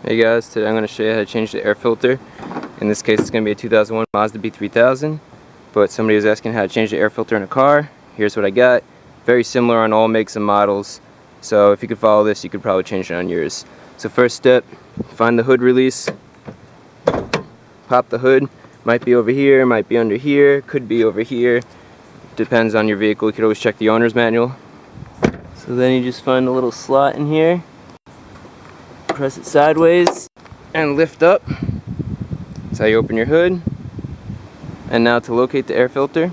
Hey guys, today I'm going to show you how to change the air filter. In this case it's going to be a 2001 Mazda B3000, but somebody was asking how to change the air filter in a car. Here's what I got. Very similar on all makes and models, so if you could follow this you could probably change it on yours. So first step, find the hood release, pop the hood. Might be over here, might be under here, could be over here. Depends on your vehicle. You could always check the owner's manual. So then you just find a little slot in here. Press it sideways and lift up. That's how you open your hood. And now to locate the air filter.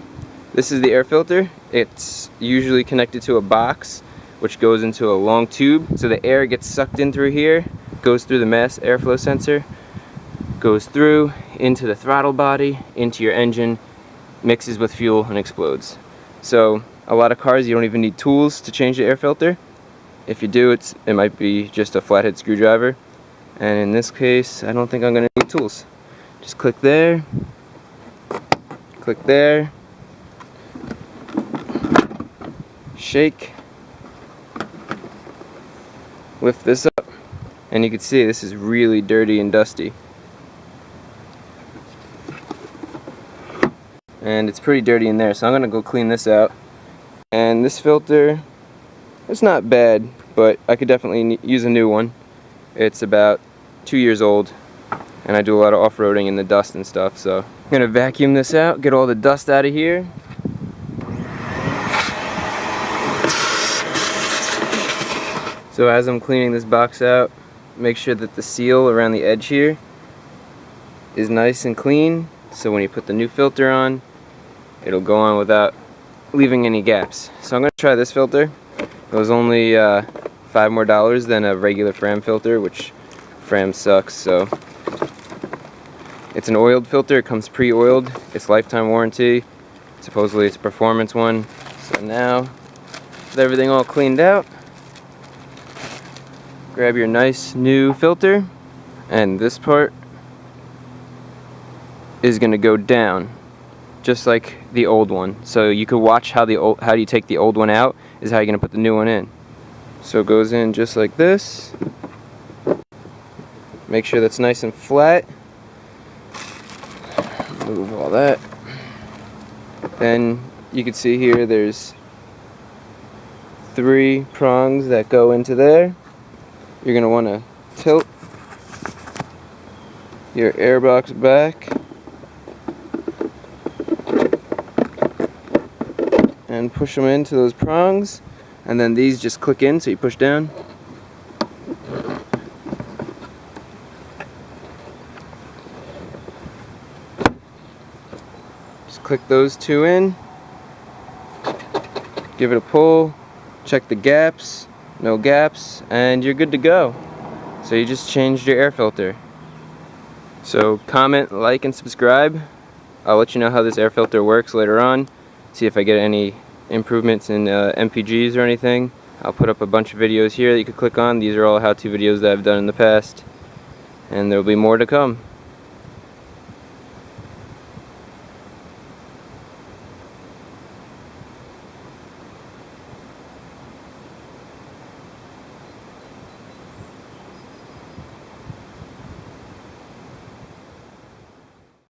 This is the air filter. It's usually connected to a box which goes into a long tube. So the air gets sucked in through here, goes through the mass airflow sensor, goes through into the throttle body, into your engine, mixes with fuel and explodes. So a lot of cars you don't even need tools to change the air filter. If you do, it might be just a flathead screwdriver, and in this case I don't think I'm going to need tools. Just click there, shake, lift this up, and you can see this is really dirty and dusty. And it's pretty dirty in there, so I'm going to go clean this out. And this filter, it's not bad, but I could definitely use a new one. It's about 2 years old, and I do a lot of off-roading in the dust and stuff, so I'm going to vacuum this out, get all the dust out of here. So as I'm cleaning this box out, make sure that the seal around the edge here is nice and clean, so when you put the new filter on, it'll go on without leaving any gaps. So I'm going to try this filter. It was only $5 more than a regular Fram filter, which Fram sucks, so it's an oiled filter. It comes pre-oiled. It's lifetime warranty. Supposedly it's a performance one. So now, with everything all cleaned out, grab your nice new filter, and this part is going to go down just like the old one. So you could watch how you take the old one out is how you're going to put the new one in. So it goes in just like this. Make sure that's nice and flat. Move all that. Then you can see here there's 3 prongs that go into there. You're going to want to tilt your airbox back and push them into those prongs, and then these just click in, so you push down. Just click those 2 in, give it a pull, check the gaps, no gaps, and you're good to go. So you just changed your air filter. So comment, like, and subscribe. I'll let you know how this air filter works later on. See if I get any improvements in MPGs or anything. I'll put up a bunch of videos here that you can click on. These are all how-to videos that I've done in the past, and there will be more to come.